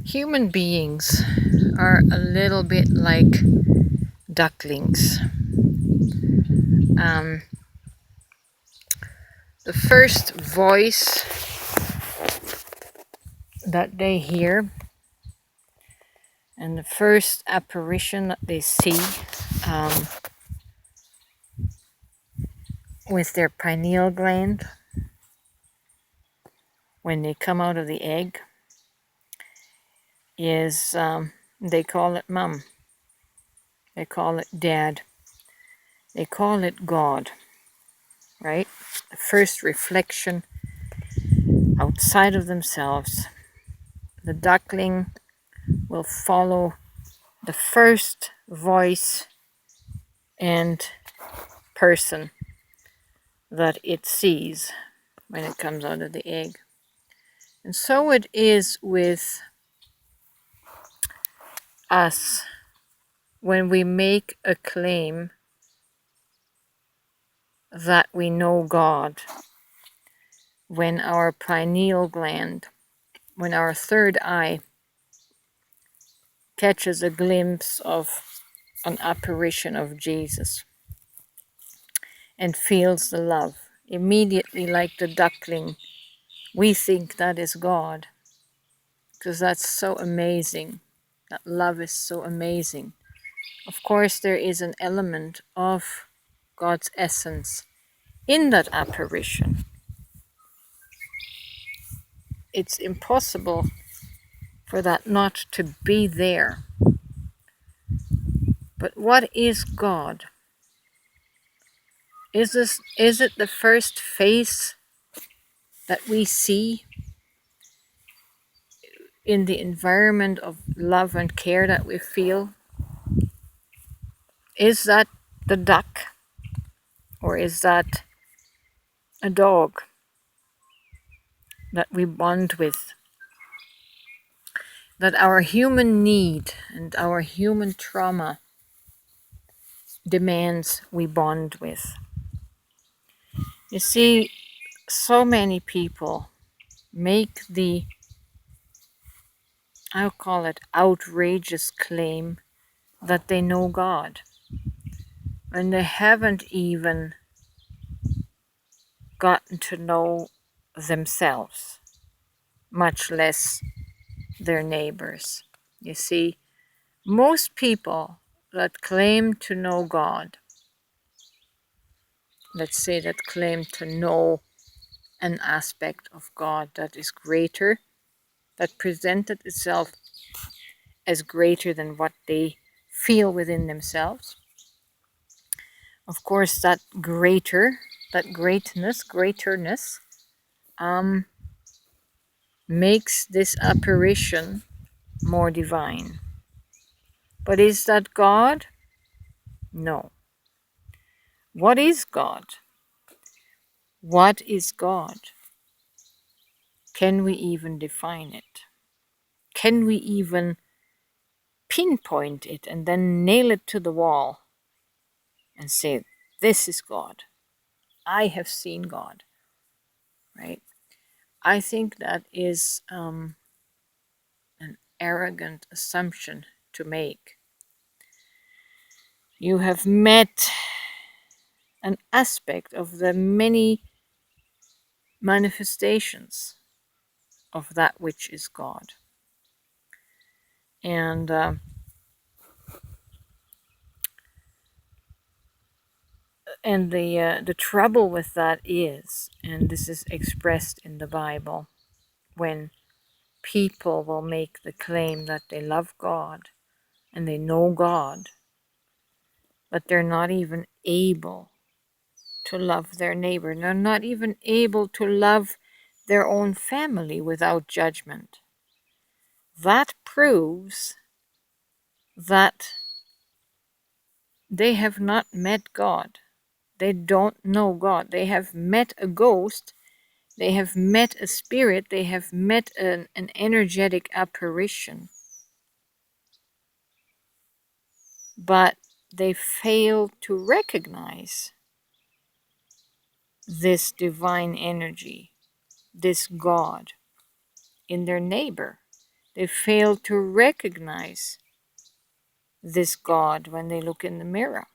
Human beings are a little bit like ducklings. Um, the first voice that they hear and the first apparition that they see um, with their pineal gland when they come out of the egg is they call it mum, they call it dad, they call it God, right? The first reflection outside of themselves. The duckling will follow the first voice and person that it sees when it comes out of the egg. And so it is with us when we make a claim that we know God, when our pineal gland, when our third eye catches a glimpse of an apparition of Jesus and feels the love, immediately like the duckling, we think that is God, because that's so amazing. That love is so amazing. Of course, there is an element of God's essence in that apparition. It's impossible for that not to be there. But what is God? Is it the first face that we see in the environment of love and care that we feel? Is that the duck? Or is that a dog that we bond with? That our human need and our human trauma demands we bond with. You see, so many people make the, I'll call it, outrageous claim that they know God, and they haven't even gotten to know themselves, much less their neighbors. You see, most people that claim to know God, let's say that claim to know an aspect of God that is greater, that presented itself as greater than what they feel within themselves. Of course, that greaterness, makes this apparition more divine. But is that God? No. What is God? What is God? Can we even define it? Can we even pinpoint it and then nail it to the wall and say, this is God? I have seen God, right? I think that is an arrogant assumption to make. You have met an aspect of the many manifestations of that which is God. And the trouble with that is, and this is expressed in the Bible, when people will make the claim that they love God and they know God, but they're not even able to love their neighbor. They're not even able to love their own family without judgment. That proves that they have not met God. They don't know God. They have met a ghost. They have met a spirit. They have met an energetic apparition. But they fail to recognize this divine energy, this God. in their neighbor. They fail to recognize this God when they look in the mirror.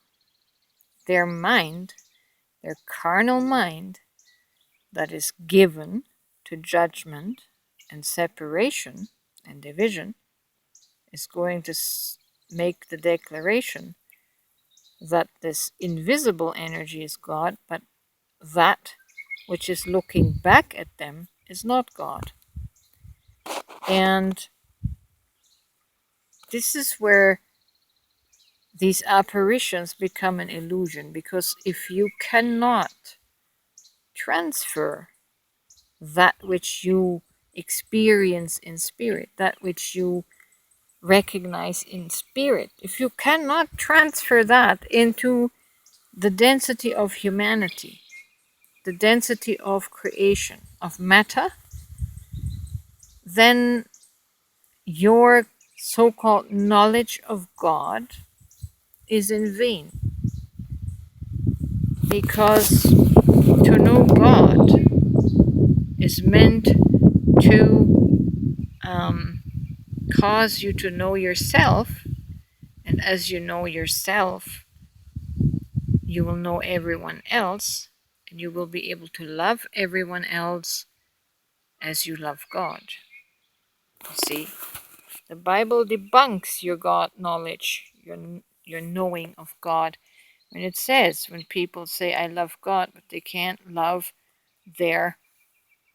Their mind, their carnal mind, that is given to judgment and separation and division, is going to make the declaration that this invisible energy is God, but that which is looking back at them is not God. And this is where these apparitions become an illusion, because if you cannot transfer that which you experience in spirit, that which you recognize in spirit, if you cannot transfer that into the density of humanity, the density of creation, of matter, then your so-called knowledge of God is in vain. Because to know God is meant to cause you to know yourself, and as you know yourself, you will know everyone else, and you will be able to love everyone else as you love God. You see, the Bible debunks your God knowledge, your knowing of God. When it says, when people say, I love God, but they can't love their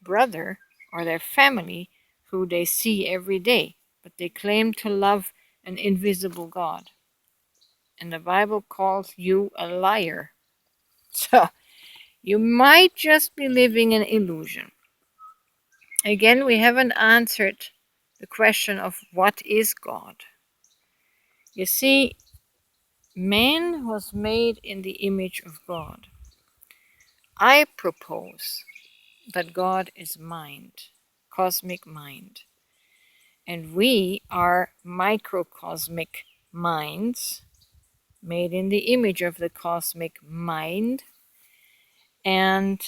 brother or their family who they see every day, but they claim to love an invisible God. And the Bible calls you a liar. So you might just be living an illusion. Again, we haven't answered the question of what is God. You see, man was made in the image of God. I propose that God is mind, cosmic mind. And we are microcosmic minds made in the image of the cosmic mind. And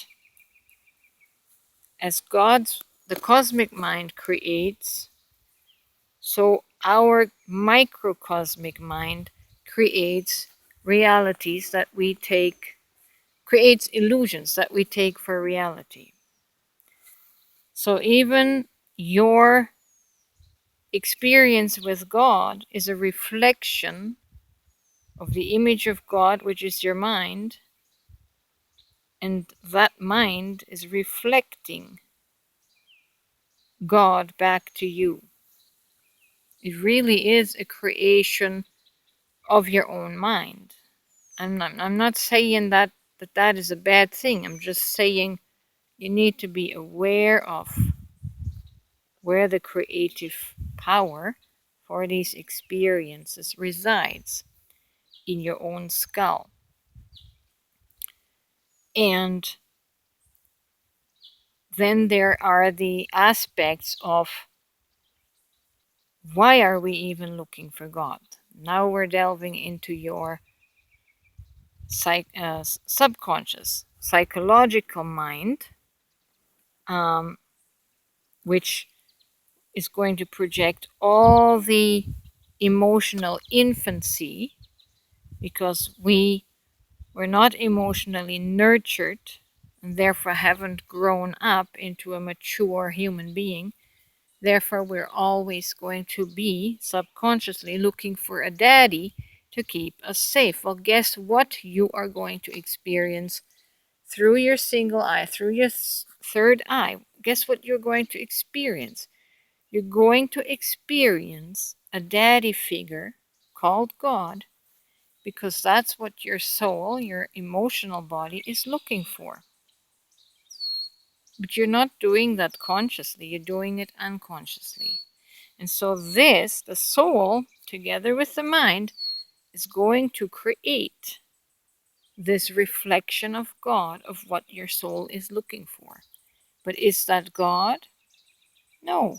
as the cosmic mind creates, so our microcosmic mind creates realities that we take, creates illusions that we take for reality. So even your experience with God is a reflection of the image of God, which is your mind, and that mind is reflecting God back to you. It really is a creation of your own mind. I'm not saying that is a bad thing. I'm just saying you need to be aware of where the creative power for these experiences resides in your own skull. And then there are the aspects of why are we even looking for God? Now we're delving into your subconscious, psychological mind, which is going to project all the emotional infancy, because we were not emotionally nurtured and therefore haven't grown up into a mature human being. Therefore, we're always going to be subconsciously looking for a daddy to keep us safe. Well, guess what you are going to experience through your single eye, through your third eye? Guess what you're going to experience? You're going to experience a daddy figure called God, because that's what your soul, your emotional body, is looking for. But you're not doing that consciously, you're doing it unconsciously. And so this, the soul, together with the mind, is going to create this reflection of God, of what your soul is looking for. But is that God? No.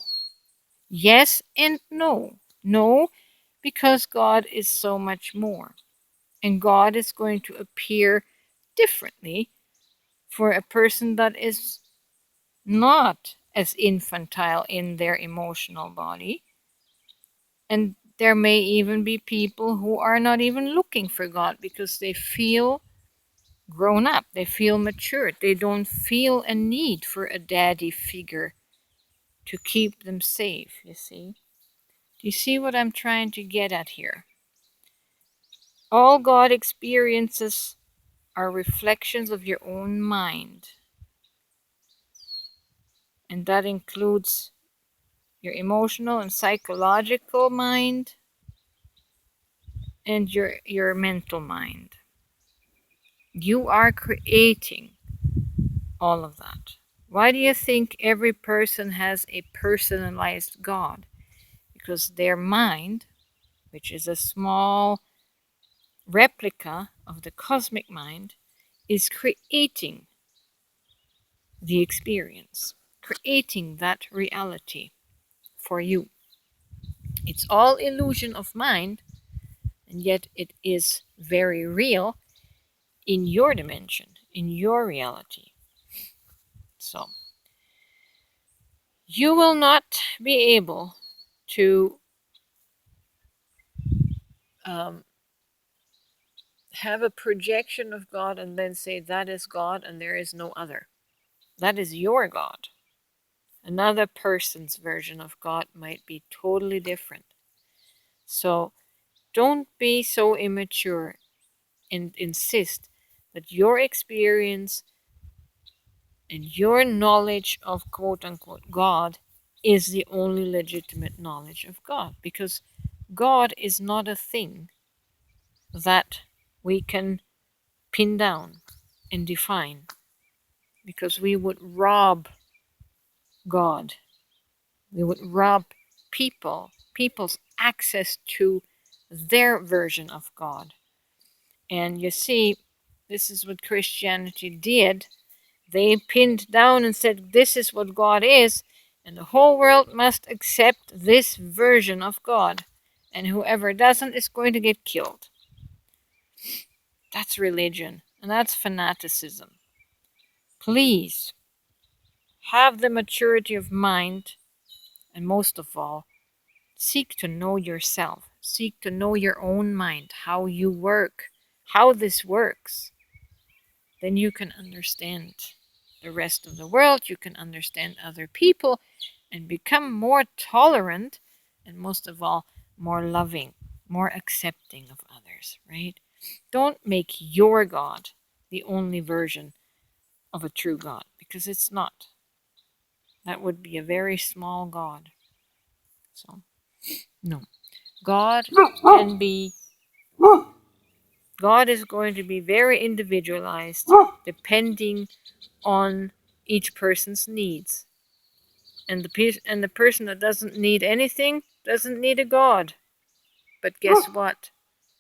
Yes and no. No, because God is so much more. And God is going to appear differently for a person that is not as infantile in their emotional body. And there may even be people who are not even looking for God because they feel grown up, they feel mature, they don't feel a need for a daddy figure to keep them safe, you see. Do you see what I'm trying to get at here? All God experiences are reflections of your own mind. And that includes your emotional and psychological mind and your mental mind. You are creating all of that. Why do you think every person has a personalized God? Because their mind, which is a small replica of the cosmic mind, is creating the experience, creating that reality for you. It's all illusion of mind, and yet it is very real in your dimension, in your reality. So, you will not be able to have a projection of God and then say that is God and there is no other. That is your God. Another person's version of God might be totally different. So don't be so immature and insist that your experience and your knowledge of quote unquote God is the only legitimate knowledge of God, because God is not a thing that we can pin down and define, because we would rob God. We would rob people's access to their version of God. And you see, this is what Christianity did. They pinned down and said, this is what God is, and the whole world must accept this version of God. And whoever doesn't is going to get killed. That's religion, and that's fanaticism. Please have the maturity of mind, and most of all, seek to know yourself. Seek to know your own mind, how you work, how this works. Then you can understand the rest of the world, you can understand other people, and become more tolerant, and most of all, more loving, more accepting of others, right? Don't make your God the only version of a true God, because it's not. That would be a very small God. So, no. God can be, God is going to be very individualized depending on each person's needs. And the person that doesn't need anything doesn't need a God. But guess what?